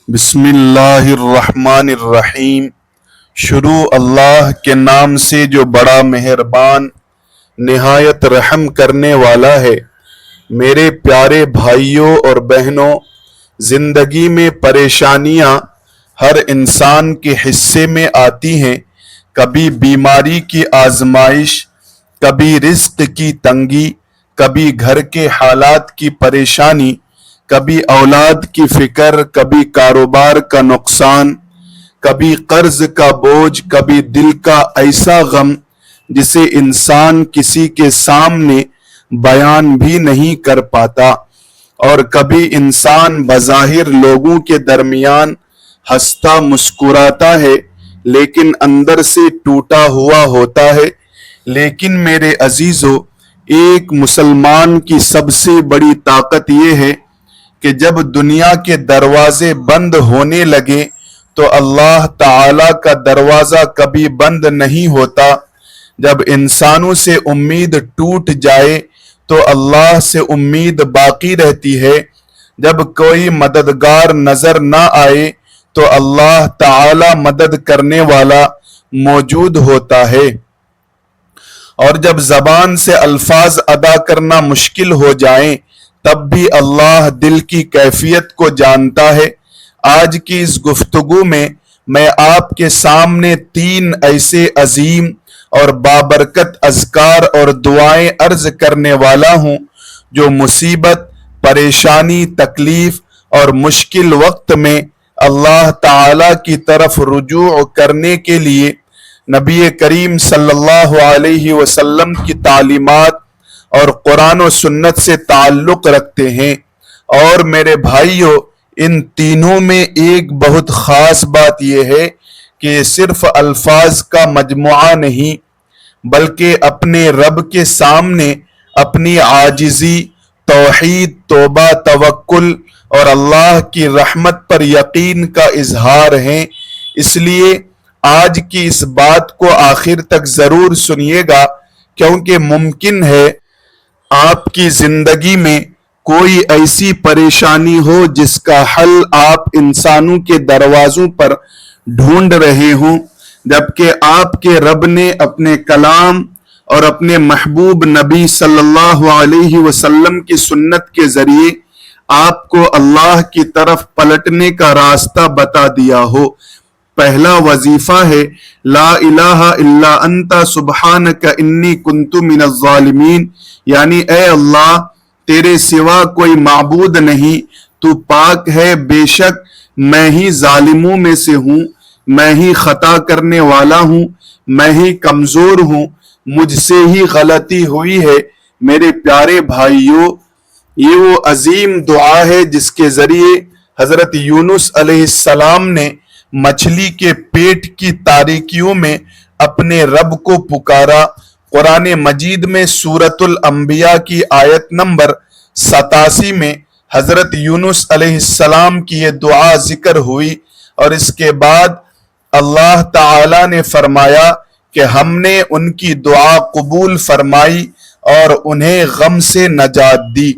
بسم اللہ الرحمن الرحیم۔ شروع اللہ کے نام سے جو بڑا مہربان نہایت رحم کرنے والا ہے۔ میرے پیارے بھائیوں اور بہنوں، زندگی میں پریشانیاں ہر انسان کے حصے میں آتی ہیں۔ کبھی بیماری کی آزمائش، کبھی رزق کی تنگی، کبھی گھر کے حالات کی پریشانی، کبھی اولاد کی فکر، کبھی کاروبار کا نقصان، کبھی قرض کا بوجھ، کبھی دل کا ایسا غم جسے انسان کسی کے سامنے بیان بھی نہیں کر پاتا، اور کبھی انسان بظاہر لوگوں کے درمیان ہنستا مسکراتا ہے لیکن اندر سے ٹوٹا ہوا ہوتا ہے۔ لیکن میرے عزیزو، ایک مسلمان کی سب سے بڑی طاقت یہ ہے کہ جب دنیا کے دروازے بند ہونے لگے تو اللہ تعالی کا دروازہ کبھی بند نہیں ہوتا۔ جب انسانوں سے امید ٹوٹ جائے تو اللہ سے امید باقی رہتی ہے۔ جب کوئی مددگار نظر نہ آئے تو اللہ تعالی مدد کرنے والا موجود ہوتا ہے۔ اور جب زبان سے الفاظ ادا کرنا مشکل ہو جائیں تب بھی اللہ دل کی کیفیت کو جانتا ہے۔ آج کی اس گفتگو میں آپ کے سامنے 3 ایسے عظیم اور بابرکت اذکار اور دعائیں عرض کرنے والا ہوں جو مصیبت، پریشانی، تکلیف اور مشکل وقت میں اللہ تعالی کی طرف رجوع کرنے کے لیے نبی کریم صلی اللہ علیہ وسلم کی تعلیمات اور قرآن و سنت سے تعلق رکھتے ہیں۔ اور میرے بھائیوں، ان تینوں میں ایک بہت خاص بات یہ ہے کہ یہ صرف الفاظ کا مجموعہ نہیں بلکہ اپنے رب کے سامنے اپنی عاجزی، توحید، توبہ، توکل اور اللہ کی رحمت پر یقین کا اظہار ہیں۔ اس لیے آج کی اس بات کو آخر تک ضرور سنیے گا، کیونکہ ممکن ہے آپ کی زندگی میں کوئی ایسی پریشانی ہو جس کا حل آپ انسانوں کے دروازوں پر ڈھونڈ رہے ہوں، جبکہ آپ کے رب نے اپنے کلام اور اپنے محبوب نبی صلی اللہ علیہ وسلم کی سنت کے ذریعے آپ کو اللہ کی طرف پلٹنے کا راستہ بتا دیا ہو۔ پہلا وظیفہ ہے لا الہ الا انت سبحانک انی کنت من الظالمین، یعنی اے اللہ، تیرے سوا کوئی معبود نہیں، تو پاک ہے، بے شک میں ہی ظالموں میں سے ہوں، میں ہی خطا کرنے والا ہوں، میں ہی کمزور ہوں، مجھ سے ہی غلطی ہوئی ہے۔ میرے پیارے بھائیوں، یہ وہ عظیم دعا ہے جس کے ذریعے حضرت یونس علیہ السلام نے مچھلی کے پیٹ کی تاریکیوں میں اپنے رب کو پکارا۔ قرآن مجید میں سورۃ الانبیاء کی آیت نمبر 87 میں حضرت یونس علیہ السلام کی یہ دعا ذکر ہوئی، اور اس کے بعد اللہ تعالی نے فرمایا کہ ہم نے ان کی دعا قبول فرمائی اور انہیں غم سے نجات دی۔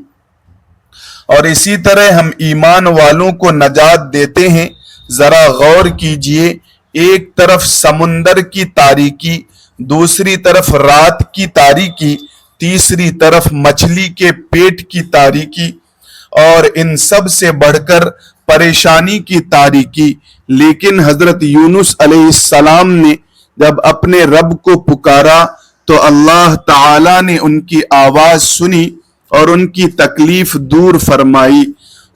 اور اسی طرح ہم ایمان والوں کو نجات دیتے ہیں۔ ذرا غور کیجئے، ایک طرف سمندر کی تاریکی، دوسری طرف رات کی تاریکی، تیسری طرف مچھلی کے پیٹ کی تاریکی، اور ان سب سے بڑھ کر پریشانی کی تاریکی۔ لیکن حضرت یونس علیہ السلام نے جب اپنے رب کو پکارا تو اللہ تعالی نے ان کی آواز سنی اور ان کی تکلیف دور فرمائی۔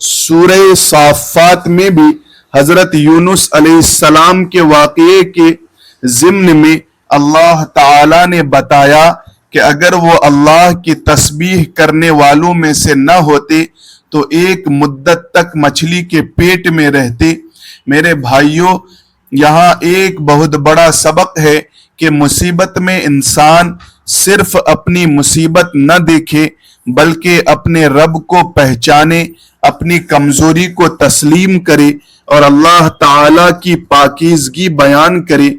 سورہ صافات میں بھی حضرت یونس علیہ السلام کے واقعے کے ضمن میں اللہ تعالی نے بتایا کہ اگر وہ اللہ کی تسبیح کرنے والوں میں سے نہ ہوتے تو ایک مدت تک مچھلی کے پیٹ میں رہتے۔ میرے بھائیوں، یہاں ایک بہت بڑا سبق ہے کہ مصیبت میں انسان صرف اپنی مصیبت نہ دیکھے بلکہ اپنے رب کو پہچانے، اپنی کمزوری کو تسلیم کرے اور اللہ تعالی کی پاکیزگی بیان کرے۔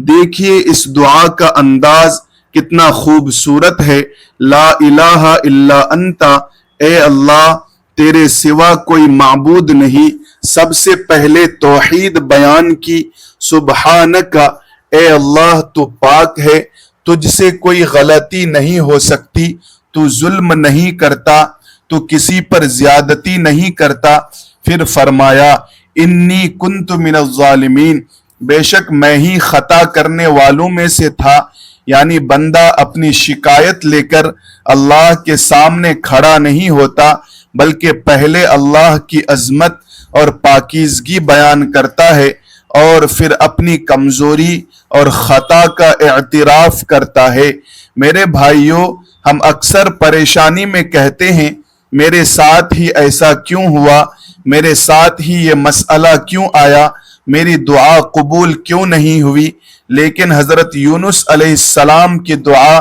دیکھیے اس دعا کا انداز کتنا خوبصورت ہے۔ لا الہ الا انت، اے اللہ، تیرے سوا کوئی معبود نہیں، سب سے پہلے توحید بیان کی، سبحانک، اے اللہ تو پاک ہے، تجھ سے کوئی غلطی نہیں ہو سکتی، تو ظلم نہیں کرتا، تو کسی پر زیادتی نہیں کرتا۔ پھر فرمایا انی کنت من الظالمین، بے شک میں ہی خطا کرنے والوں میں سے تھا۔ یعنی بندہ اپنی شکایت لے کر اللہ کے سامنے کھڑا نہیں ہوتا، بلکہ پہلے اللہ کی عظمت اور پاکیزگی بیان کرتا ہے اور پھر اپنی کمزوری اور خطا کا اعتراف کرتا ہے۔ میرے بھائیوں، ہم اکثر پریشانی میں کہتے ہیں میرے ساتھ ہی ایسا کیوں ہوا، میرے ساتھ ہی یہ مسئلہ کیوں آیا، میری دعا قبول کیوں نہیں ہوئی۔ لیکن حضرت یونس علیہ السلام کی دعا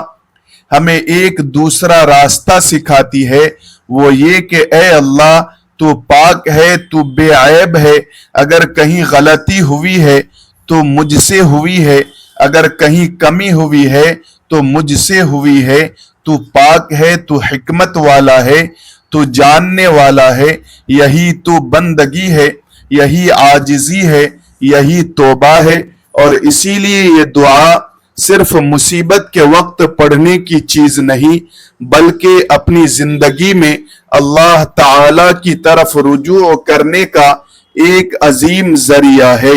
ہمیں ایک دوسرا راستہ سکھاتی ہے، وہ یہ کہ اے اللہ تو پاک ہے، تو بے عیب ہے، اگر کہیں غلطی ہوئی ہے تو مجھ سے ہوئی ہے، اگر کہیں کمی ہوئی ہے تو مجھ سے ہوئی ہے، تو پاک ہے، تو حکمت والا ہے، تو جاننے والا ہے، یہی تو بندگی ہے، یہی عاجزی ہے، یہی توبہ ہے۔ اور اسی لیے یہ دعا صرف مصیبت کے وقت پڑھنے کی چیز نہیں، بلکہ اپنی زندگی میں اللہ تعالی کی طرف رجوع کرنے کا ایک عظیم ذریعہ ہے۔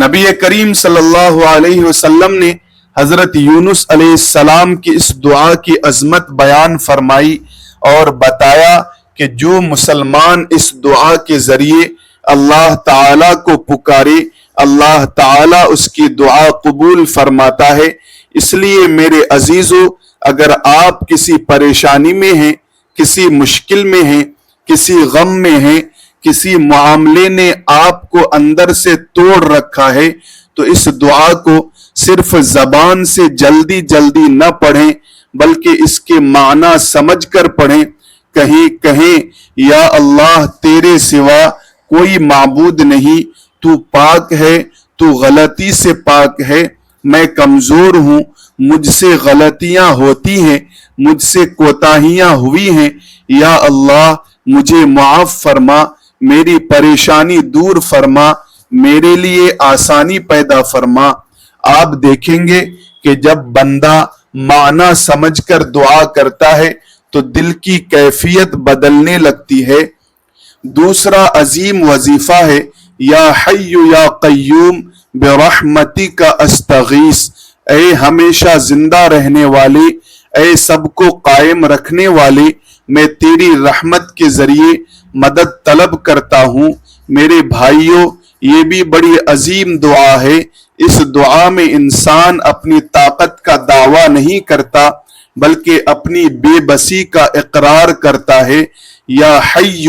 نبی کریم صلی اللہ علیہ وسلم نے حضرت یونس علیہ السلام کی اس دعا کی عظمت بیان فرمائی اور بتایا کہ جو مسلمان اس دعا کے ذریعے اللہ تعالی کو پکارے، اللہ تعالیٰ اس کی دعا قبول فرماتا ہے۔ اس لیے میرے عزیزو، اگر آپ کسی پریشانی میں ہیں، کسی مشکل میں ہیں، کسی غم میں ہیں، کسی معاملے نے آپ کو اندر سے توڑ رکھا ہے، تو اس دعا کو صرف زبان سے جلدی جلدی نہ پڑھیں، بلکہ اس کے معنی سمجھ کر پڑھیں۔ کہیں یا اللہ تیرے سوا کوئی معبود نہیں، تو پاک ہے، تو غلطی سے پاک ہے، میں کمزور ہوں، مجھ سے غلطیاں ہوتی ہیں، مجھ سے کوتاہیاں ہوئی ہیں، یا اللہ مجھے معاف فرما، میری پریشانی دور فرما، میرے لیے آسانی پیدا فرما۔ آپ دیکھیں گے کہ جب بندہ معنی سمجھ کر دعا کرتا ہے تو دل کی کیفیت بدلنے لگتی ہے۔ دوسرا عظیم وظیفہ ہے یا حی یا قیوم برحمتک استغیث، اے ہمیشہ زندہ رہنے والے، اے سب کو قائم رکھنے والے، میں تیری رحمت کے ذریعے مدد طلب کرتا ہوں۔ میرے بھائیوں، یہ بھی بڑی عظیم دعا ہے۔ اس دعا میں انسان اپنی طاقت کا دعویٰ نہیں کرتا، بلکہ اپنی بے بسی کا اقرار کرتا ہے۔ یا حی،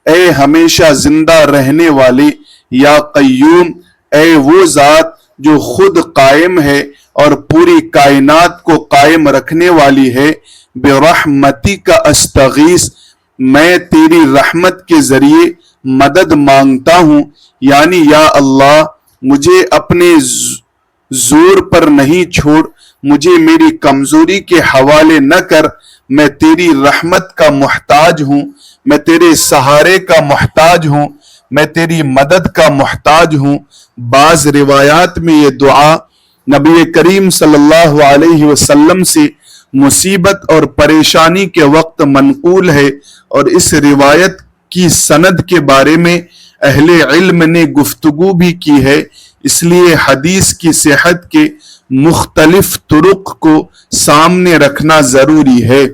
اے ہمیشہ زندہ رہنے والے، یا قیوم، اے وہ ذات جو خود قائم ہے اور پوری کائنات کو قائم رکھنے والی ہے، برحمتک استغیث، میں تیری رحمت کے ذریعے مدد مانگتا ہوں۔ یعنی یا اللہ مجھے اپنے زور پر نہیں چھوڑ، مجھے میری کمزوری کے حوالے نہ کر، میں تیری رحمت کا محتاج ہوں، میں تیرے سہارے کا محتاج ہوں، میں تیری مدد کا محتاج ہوں۔ بعض روایات میں یہ دعا نبی کریم صلی اللہ علیہ وسلم سے مصیبت اور پریشانی کے وقت منقول ہے، اور اس روایت کی سند کے بارے میں اہل علم نے گفتگو بھی کی ہے، اس لیے حدیث کی صحت کے مختلف طرق کو سامنے رکھنا ضروری ہے۔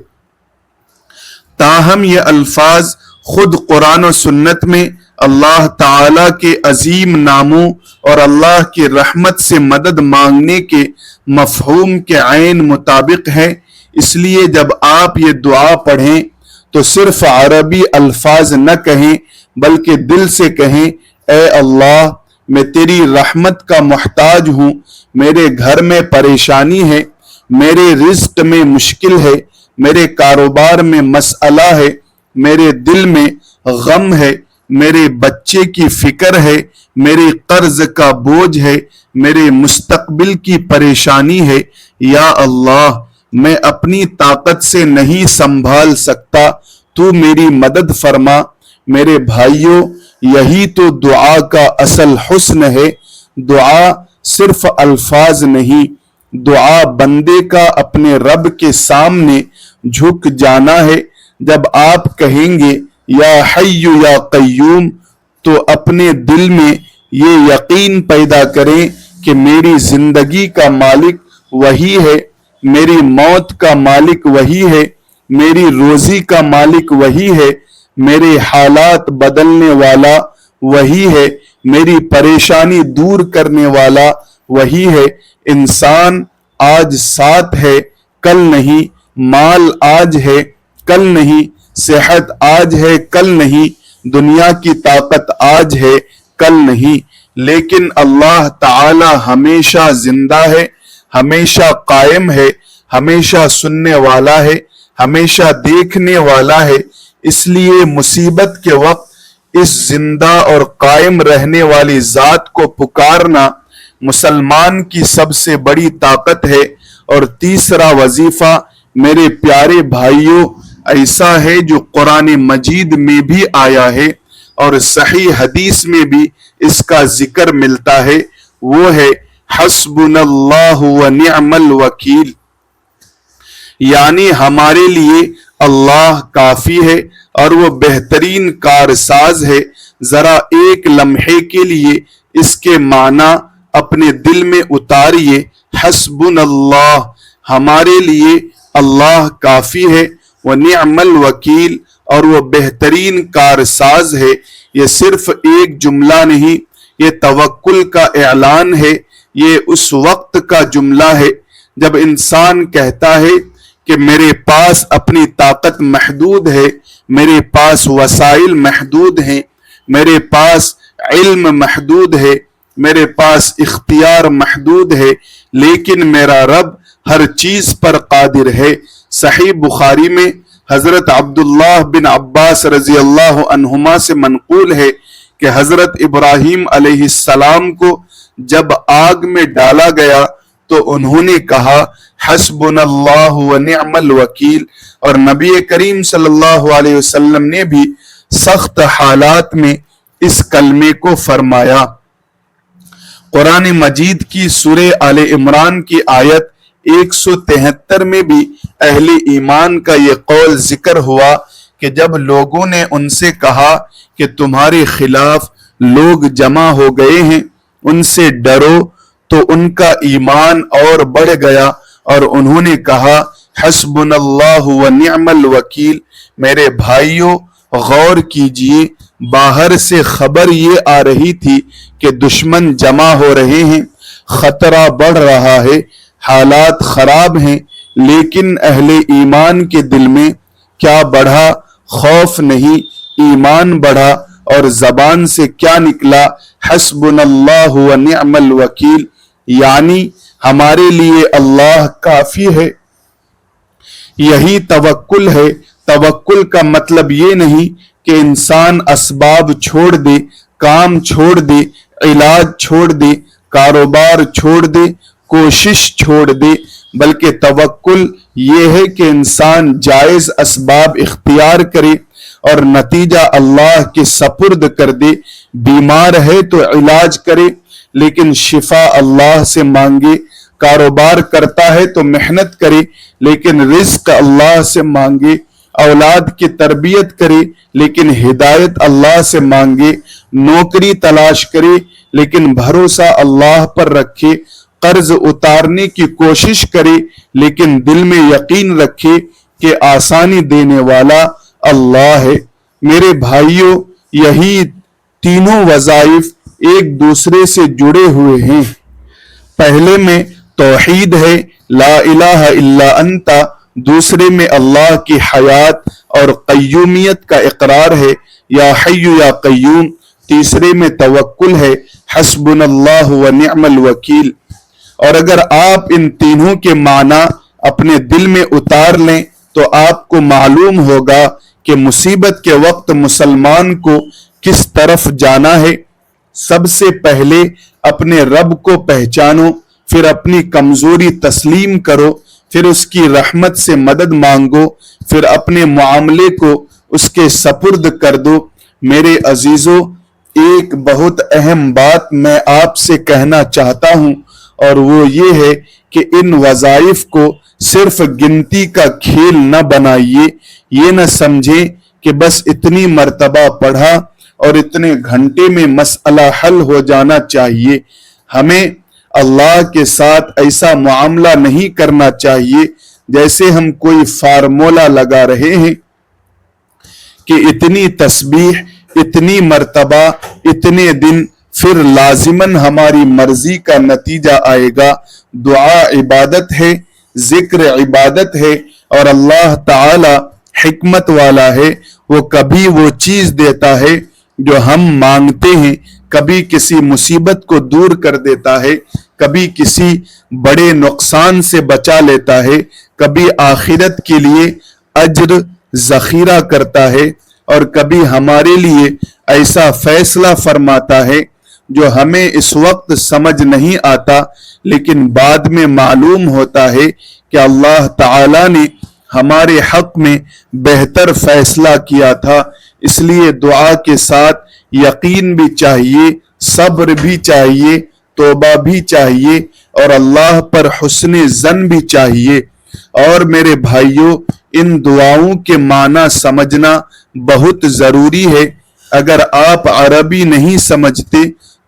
تاہم یہ الفاظ خود قرآن و سنت میں اللہ تعالی کے عظیم ناموں اور اللہ کی رحمت سے مدد مانگنے کے مفہوم کے عین مطابق ہے۔ اس لیے جب آپ یہ دعا پڑھیں تو صرف عربی الفاظ نہ کہیں، بلکہ دل سے کہیں، اے اللہ میں تیری رحمت کا محتاج ہوں، میرے گھر میں پریشانی ہے، میرے رزق میں مشکل ہے، میرے کاروبار میں مسئلہ ہے، میرے دل میں غم ہے، میرے بچے کی فکر ہے، میرے قرض کا بوجھ ہے، میرے مستقبل کی پریشانی ہے، یا اللہ میں اپنی طاقت سے نہیں سنبھال سکتا، تو میری مدد فرما۔ میرے بھائیوں، یہی تو دعا کا اصل حسن ہے۔ دعا صرف الفاظ نہیں، دعا بندے کا اپنے رب کے سامنے جھک جانا ہے۔ جب آپ کہیں گے یا حی یا قیوم تو اپنے دل میں یہ یقین پیدا کریں کہ میری زندگی کا مالک وہی ہے، میری موت کا مالک وہی ہے، میری روزی کا مالک وہی ہے، میرے حالات بدلنے والا وہی ہے، میری پریشانی دور کرنے والا وہی ہے۔ انسان آج ساتھ ہے کل نہیں، مال آج ہے کل نہیں، صحت آج ہے کل نہیں، دنیا کی طاقت آج ہے کل نہیں، لیکن اللہ تعالی ہمیشہ زندہ ہے، ہمیشہ قائم ہے، ہمیشہ سننے والا ہے، ہمیشہ دیکھنے والا ہے۔ اس لیے مصیبت کے وقت اس زندہ اور قائم رہنے والی ذات کو پکارنا مسلمان کی سب سے بڑی طاقت ہے۔ اور تیسرا وظیفہ میرے پیارے بھائیوں ایسا ہے جو قرآن مجید میں بھی آیا ہے اور صحیح حدیث میں بھی اس کا ذکر ملتا ہے، وہ ہے حسبنا اللہ ونعم الوکیل، یعنی ہمارے لیے اللہ کافی ہے اور وہ بہترین کارساز ہے۔ ذرا ایک لمحے کے لیے اس کے معنی اپنے دل میں اتاریے، حسبنا اللہ، ہمارے لیے اللہ کافی ہے، ونعم الوکیل، اور وہ بہترین کارساز ہے۔ یہ صرف ایک جملہ نہیں، یہ توکل کا اعلان ہے، یہ اس وقت کا جملہ ہے جب انسان کہتا ہے کہ میرے پاس اپنی طاقت محدود ہے، میرے پاس وسائل محدود ہیں، میرے پاس علم محدود ہے، میرے پاس اختیار محدود ہے، لیکن میرا رب ہر چیز پر قادر ہے۔ صحیح بخاری میں حضرت عبداللہ بن عباس رضی اللہ عنہما سے منقول ہے کہ حضرت ابراہیم علیہ السلام کو جب آگ میں ڈالا گیا تو انہوں نے کہا حسبنا اللہ ونعم الوکیل، اور نبی کریم صلی اللہ علیہ وسلم نے بھی سخت حالات میں اس کلمے کو فرمایا۔ قرآن مجید کی سورہ آل عمران کی آیت 173 میں بھی اہل ایمان کا یہ قول ذکر ہوا کہ جب لوگوں نے ان سے کہا کہ تمہارے خلاف لوگ جمع ہو گئے ہیں، ان سے ڈرو، تو ان کا ایمان اور بڑھ گیا اور انہوں نے کہا حسبنا اللہ ونعم الوکیل۔ میرے بھائیوں غور کیجئے، باہر سے خبر یہ آ رہی تھی کہ دشمن جمع ہو رہے ہیں، خطرہ بڑھ رہا ہے، حالات خراب ہیں، لیکن اہل ایمان کے دل میں کیا بڑھا؟ خوف نہیں، ایمان بڑھا، اور زبان سے کیا نکلا؟ حسبنا اللہ ونعم الوکیل، یعنی ہمارے لیے اللہ کافی ہے۔ یہی توکل ہے۔ توکل کا مطلب یہ نہیں کہ انسان اسباب چھوڑ دے، کام چھوڑ دے، علاج چھوڑ دے، کاروبار چھوڑ دے، کوشش چھوڑ دے، بلکہ توکل یہ ہے کہ انسان جائز اسباب اختیار کرے اور نتیجہ اللہ کے سپرد کر دے۔ بیمار ہے تو علاج کرے لیکن شفا اللہ سے مانگے، کاروبار کرتا ہے تو محنت کرے لیکن رزق اللہ سے مانگے، اولاد کی تربیت کرے لیکن ہدایت اللہ سے مانگے، نوکری تلاش کرے لیکن بھروسہ اللہ پر رکھے، قرض اتارنے کی کوشش کرے لیکن دل میں یقین رکھے کہ آسانی دینے والا اللہ ہے۔ میرے بھائیوں، یہی تینوں وظائف ایک دوسرے سے جڑے ہوئے ہیں۔ پہلے میں توحید ہے، لا الہ الا انت، دوسرے میں اللہ کی حیات اور قیومیت کا اقرار ہے، یا حی یا قیوم، تیسرے میں توکل ہے، حسبنا اللہ ونعم الوکیل۔ اور اگر آپ ان تینوں کے معنی اپنے دل میں اتار لیں تو آپ کو معلوم ہوگا کہ مصیبت کے وقت مسلمان کو کس طرف جانا ہے۔ سب سے پہلے اپنے رب کو پہچانو، پھر اپنی کمزوری تسلیم کرو، پھر اس کی رحمت سے مدد مانگو، پھر اپنے معاملے کو اس کے سپرد کر دو۔ میرے عزیزو، ایک بہت اہم بات میں آپ سے کہنا چاہتا ہوں، اور وہ یہ ہے کہ ان وظائف کو صرف گنتی کا کھیل نہ بنائیے۔ یہ نہ سمجھیں کہ بس اتنی مرتبہ پڑھا اور اتنے گھنٹے میں مسئلہ حل ہو جانا چاہیے۔ ہمیں اللہ کے ساتھ ایسا معاملہ نہیں کرنا چاہیے جیسے ہم کوئی فارمولہ لگا رہے ہیں کہ اتنی تسبیح، اتنی مرتبہ، اتنے دن، پھر لازماً ہماری مرضی کا نتیجہ آئے گا۔ دعا عبادت ہے، ذکر عبادت ہے، اور اللہ تعالی حکمت والا ہے۔ وہ کبھی وہ چیز دیتا ہے جو ہم مانگتے ہیں، کبھی کسی مصیبت کو دور کر دیتا ہے، کبھی کسی بڑے نقصان سے بچا لیتا ہے، کبھی آخرت کے لیے اجر ذخیرہ کرتا ہے، اور کبھی ہمارے لیے ایسا فیصلہ فرماتا ہے جو ہمیں اس وقت سمجھ نہیں آتا، لیکن بعد میں معلوم ہوتا ہے کہ اللہ تعالی نے ہمارے حق میں بہتر فیصلہ کیا تھا۔ اس لیے دعا کے ساتھ یقین بھی چاہیے، صبر بھی چاہیے، توبہ بھی چاہیے، اور اللہ پر حسن ظن بھی چاہیے۔ اور میرے بھائیوں، ان دعاؤں کے معنی سمجھنا بہت ضروری ہے۔ اگر آپ عربی نہیں سمجھتے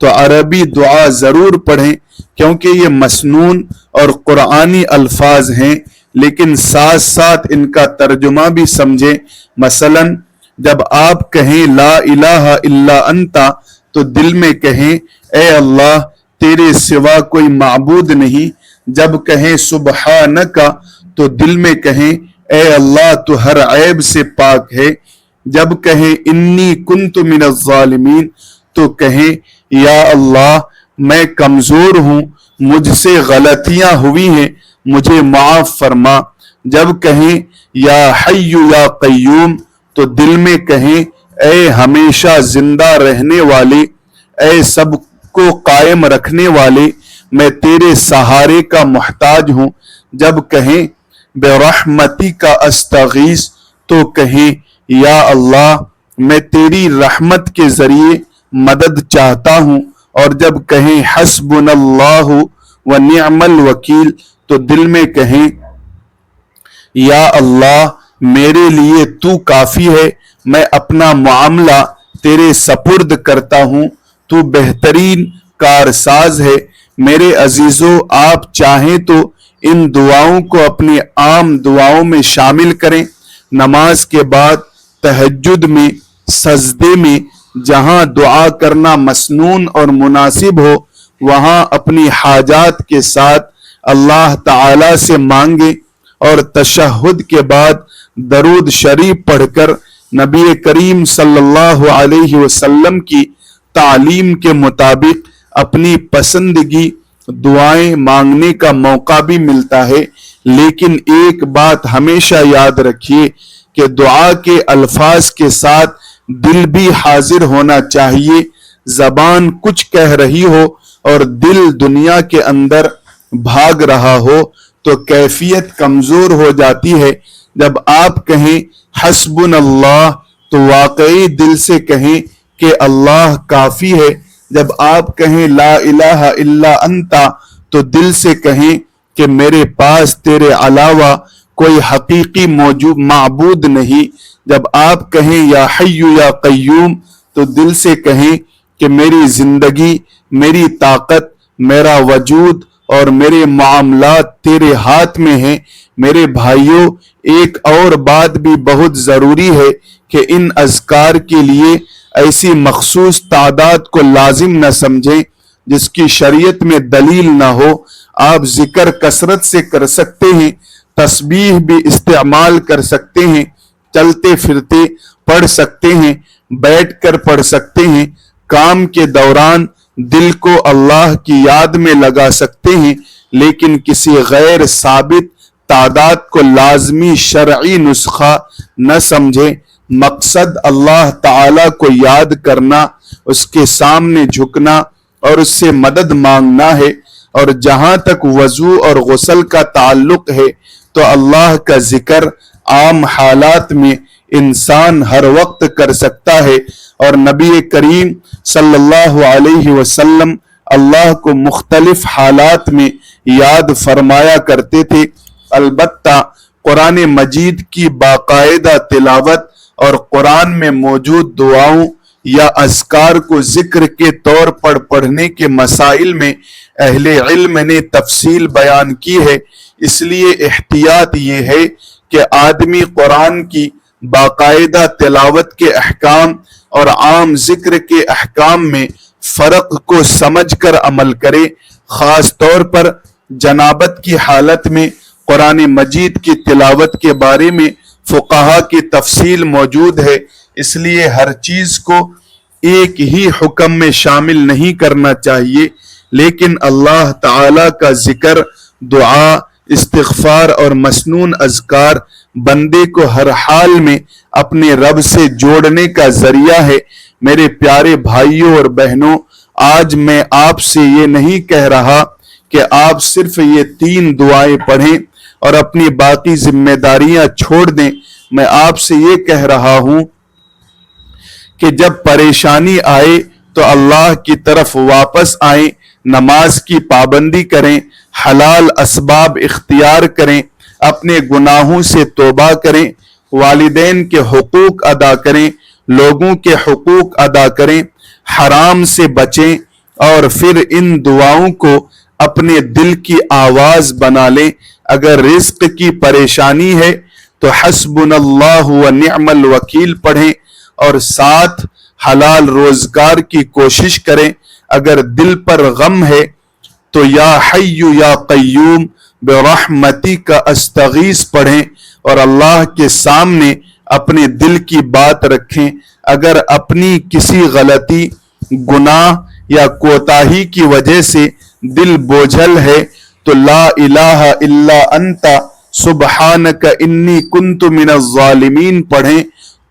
تو عربی دعا ضرور پڑھیں، کیونکہ یہ مسنون اور قرآنی الفاظ ہیں، لیکن ساتھ ساتھ ان کا ترجمہ بھی سمجھیں۔ مثلا جب آپ کہیں لا الہ الا انتا تو دل میں کہیں اے اللہ تیرے سوا کوئی معبود نہیں۔ جب کہیں سبحانکا تو دل میں کہیں اے اللہ تو ہر عیب سے پاک ہے۔ جب کہیں انی کنت من الظالمین تو کہیں یا اللہ میں کمزور ہوں، مجھ سے غلطیاں ہوئی ہیں، مجھے معاف فرما۔ جب کہیں یا حی یا قیوم تو دل میں کہیں اے ہمیشہ زندہ رہنے والے، اے سب کو قائم رکھنے والے، میں تیرے سہارے کا محتاج ہوں۔ جب کہیں برحمتک استغیث تو کہیں یا اللہ میں تیری رحمت کے ذریعے مدد چاہتا ہوں۔ اور جب کہیں حسبنا اللہ ونعم الوکیل تو دل میں کہیں یا اللہ میرے لیے تو کافی ہے، میں اپنا معاملہ تیرے سپرد کرتا ہوں، تو بہترین کارساز ہے۔ میرے عزیزو، آپ چاہیں تو ان دعاؤں کو اپنی عام دعاؤں میں شامل کریں۔ نماز کے بعد تہجد میں، سجدے میں، جہاں دعا کرنا مسنون اور مناسب ہو وہاں اپنی حاجات کے ساتھ اللہ تعالی سے مانگیں، اور تشہد کے بعد درود شریف پڑھ کر نبی کریم صلی اللہ علیہ وسلم کی تعلیم کے مطابق اپنی پسندگی دعائیں مانگنے کا موقع بھی ملتا ہے۔ لیکن ایک بات ہمیشہ یاد رکھیے کہ دعا کے الفاظ کے ساتھ دل بھی حاضر ہونا چاہیے۔ زبان کچھ کہہ رہی ہو اور دل دنیا کے اندر بھاگ رہا ہو تو کیفیت کمزور ہو جاتی ہے۔ جب آپ کہیں حسبنا اللہ تو واقعی دل سے کہیں کہ اللہ کافی ہے۔ جب آپ کہیں لا الہ الا انتا تو دل سے کہیں کہ میرے پاس تیرے علاوہ کوئی حقیقی معبود نہیں۔ جب آپ کہیں یا حی یا قیوم تو دل سے کہیں کہ میری زندگی، میری طاقت، میرا وجود اور میرے معاملات تیرے ہاتھ میں ہیں۔ میرے بھائیوں، ایک اور بات بھی بہت ضروری ہے کہ ان اذکار کے لیے ایسی مخصوص تعداد کو لازم نہ سمجھیں جس کی شریعت میں دلیل نہ ہو۔ آپ ذکر کثرت سے کر سکتے ہیں، تسبیح بھی استعمال کر سکتے ہیں، چلتے پھرتے پڑھ سکتے ہیں، بیٹھ کر پڑھ سکتے ہیں، کام کے دوران دل کو اللہ کی یاد میں لگا سکتے ہیں، لیکن کسی غیر ثابت تعداد کو لازمی شرعی نسخہ نہ سمجھیں۔ مقصد اللہ تعالی کو یاد کرنا، اس کے سامنے جھکنا اور اس سے مدد مانگنا ہے۔ اور جہاں تک وضو اور غسل کا تعلق ہے تو اللہ کا ذکر عام حالات میں انسان ہر وقت کر سکتا ہے، اور نبی کریم صلی اللہ علیہ وسلم اللہ کو مختلف حالات میں یاد فرمایا کرتے تھے۔ البتہ قرآن مجید کی باقاعدہ تلاوت اور قرآن میں موجود دعاؤں یا اذکار کو ذکر کے طور پر پڑھنے کے مسائل میں اہل علم نے تفصیل بیان کی ہے۔ اس لیے احتیاط یہ ہے کہ آدمی قرآن کی باقاعدہ تلاوت کے احکام اور عام ذکر کے احکام میں فرق کو سمجھ کر عمل کرے۔ خاص طور پر جنابت کی حالت میں قرآن مجید کی تلاوت کے بارے میں فقہا کی تفصیل موجود ہے، اس لیے ہر چیز کو ایک ہی حکم میں شامل نہیں کرنا چاہیے، لیکن اللہ تعالی کا ذکر، دعا، استغفار اور مسنون اذکار بندے کو ہر حال میں اپنے رب سے جوڑنے کا ذریعہ ہے۔ میرے پیارے بھائیوں اور بہنوں، آج میں آپ سے یہ نہیں کہہ رہا کہ آپ صرف یہ 3 دعائیں پڑھیں اور اپنی باقی ذمہ داریاں چھوڑ دیں۔ میں آپ سے یہ کہہ رہا ہوں کہ جب پریشانی آئے تو اللہ کی طرف واپس آئیں، نماز کی پابندی کریں، حلال اسباب اختیار کریں، اپنے گناہوں سے توبہ کریں، والدین کے حقوق ادا کریں، لوگوں کے حقوق ادا کریں، حرام سے بچیں، اور پھر ان دعاؤں کو اپنے دل کی آواز بنا لیں۔ اگر رزق کی پریشانی ہے تو حسبنا اللہ و نعم الوکیل پڑھیں اور ساتھ حلال روزگار کی کوشش کریں۔ اگر دل پر غم ہے تو یا حی یا قیوم برحمتک استغیث پڑھیں اور اللہ کے سامنے اپنے دل کی بات رکھیں۔ اگر اپنی کسی غلطی، گناہ یا کوتاہی کی وجہ سے دل بوجھل ہے تو لا الہ الا انت سبحانک انی کنت من الظالمین پڑھیں،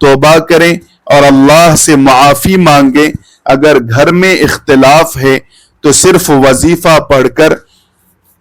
توبہ کریں اور اللہ سے معافی مانگیں۔ اگر گھر میں اختلاف ہے تو صرف وظیفہ پڑھ کر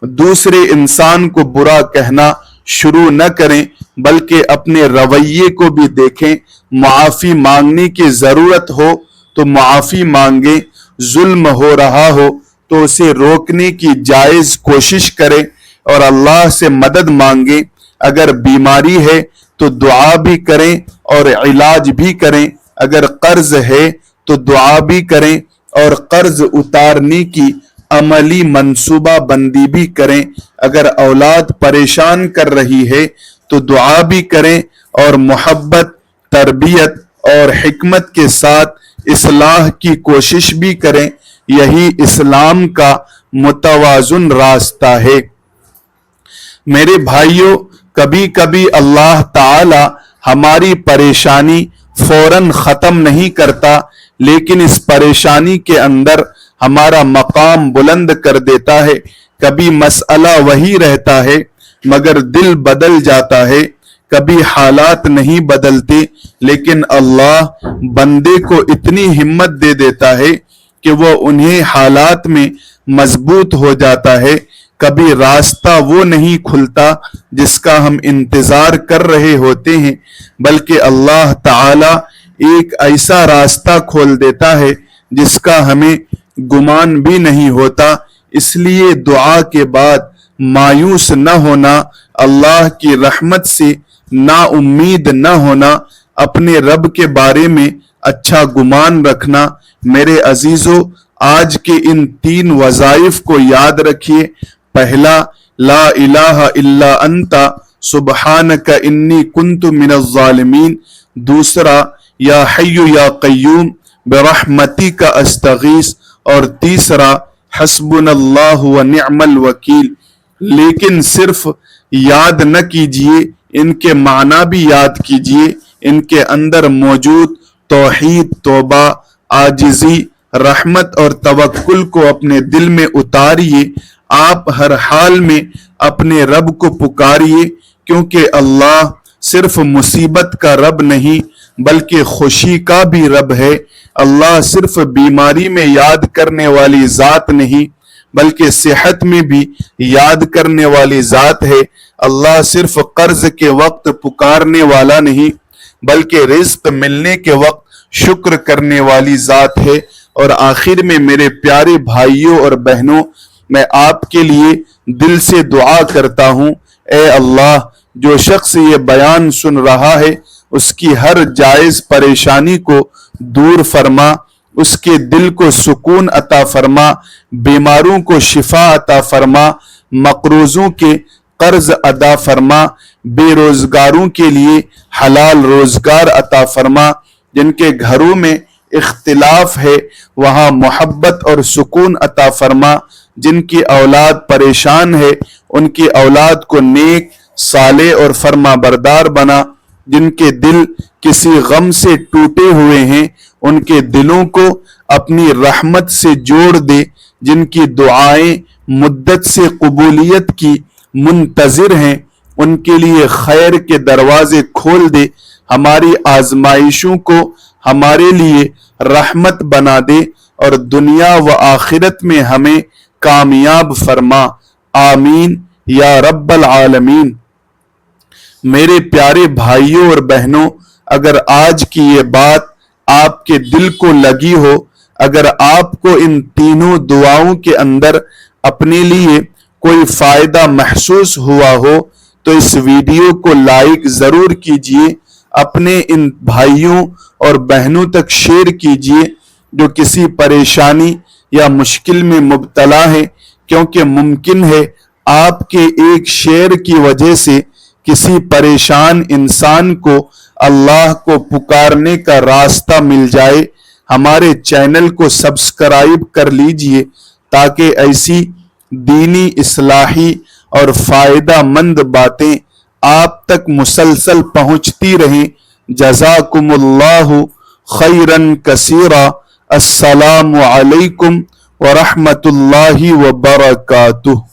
دوسرے انسان کو برا کہنا شروع نہ کریں، بلکہ اپنے رویے کو بھی دیکھیں۔ معافی مانگنے کی ضرورت ہو تو معافی مانگیں، ظلم ہو رہا ہو تو اسے روکنے کی جائز کوشش کریں اور اللہ سے مدد مانگیں۔ اگر بیماری ہے تو دعا بھی کریں اور علاج بھی کریں۔ اگر قرض ہے تو دعا بھی کریں اور قرض اتارنے کی عملی منصوبہ بندی بھی کریں۔ اگر اولاد پریشان کر رہی ہے تو دعا بھی کریں اور محبت، تربیت اور حکمت کے ساتھ اصلاح کی کوشش بھی کریں۔ یہی اسلام کا متوازن راستہ ہے۔ میرے بھائیوں، کبھی کبھی اللہ تعالی ہماری پریشانی فوراً ختم نہیں کرتا، لیکن اس پریشانی کے اندر ہمارا مقام بلند کر دیتا ہے۔ کبھی مسئلہ وہی رہتا ہے مگر دل بدل جاتا ہے، کبھی حالات نہیں بدلتے لیکن اللہ بندے کو اتنی ہمت دے دیتا ہے کہ وہ انہیں حالات میں مضبوط ہو جاتا ہے۔ کبھی راستہ وہ نہیں کھلتا جس کا ہم انتظار کر رہے ہوتے ہیں، بلکہ اللہ تعالی ایک ایسا راستہ کھول دیتا ہے جس کا ہمیں گمان بھی نہیں ہوتا۔ اس لیے دعا کے بعد مایوس نہ ہونا، اللہ کی رحمت سے نا امید نہ ہونا، اپنے رب کے بارے میں اچھا گمان رکھنا۔ میرے عزیزو، آج کے ان 3 وظائف کو یاد رکھیے۔ پہلا، لا الہ الا انت سبحانک انی کنت من الظالمین۔ دوسرا، یا حی یا قیوم برحمتک استغیث۔ اور تیسرا، حسبنا اللہ و نعم الوکیل۔ لیکن صرف یاد نہ کیجئے، ان کے معنی بھی یاد کیجئے۔ ان کے اندر موجود توحید، توبہ، عاجزی، رحمت اور توکل کو اپنے دل میں اتاریے۔ آپ ہر حال میں اپنے رب کو پکاریے، کیونکہ اللہ صرف مصیبت کا رب نہیں بلکہ خوشی کا بھی رب ہے۔ اللہ صرف بیماری میں یاد کرنے والی ذات نہیں بلکہ صحت میں بھی یاد کرنے والی ذات ہے۔ اللہ صرف قرض کے وقت پکارنے والا نہیں بلکہ رزق ملنے کے وقت شکر کرنے والی ذات ہے۔ اور آخر میں میرے پیارے بھائیوں اور بہنوں، میں آپ کے لیے دل سے دعا کرتا ہوں، اے اللہ جو شخص یہ بیان سن رہا ہے اس کی ہر جائز پریشانی کو دور فرما، اس کے دل کو سکون عطا فرما، بیماروں کو شفا عطا فرما، مقروضوں کے قرض ادا فرما، بے روزگاروں کے لیے حلال روزگار عطا فرما، جن کے گھروں میں اختلاف ہے وہاں محبت اور سکون عطا فرما، جن کی اولاد پریشان ہے ان کی اولاد کو نیک، صالح اور فرما بردار بنا، جن کے دل کسی غم سے ٹوٹے ہوئے ہیں ان کے دلوں کو اپنی رحمت سے جوڑ دے، جن کی دعائیں مدت سے قبولیت کی منتظر ہیں ان کے لیے خیر کے دروازے کھول دے، ہماری آزمائشوں کو ہمارے لیے رحمت بنا دے اور دنیا و آخرت میں ہمیں کامیاب فرما، آمین یا رب العالمین۔ میرے پیارے بھائیوں اور بہنوں، اگر آج کی یہ بات آپ کے دل کو لگی ہو، اگر آپ کو ان تینوں دعاؤں کے اندر اپنے لیے کوئی فائدہ محسوس ہوا ہو تو اس ویڈیو کو لائک ضرور کیجئے، اپنے ان بھائیوں اور بہنوں تک شیئر کیجئے جو کسی پریشانی یا مشکل میں مبتلا ہے، کیونکہ ممکن ہے آپ کے ایک شیئر کی وجہ سے کسی پریشان انسان کو اللہ کو پکارنے کا راستہ مل جائے۔ ہمارے چینل کو سبسکرائب کر لیجئے تاکہ ایسی دینی، اصلاحی اور فائدہ مند باتیں آپ تک مسلسل پہنچتی رہیں۔ جزاکم اللہ خیرن کثیرا۔ السلام علیکم ورحمۃ اللہ وبرکاتہ۔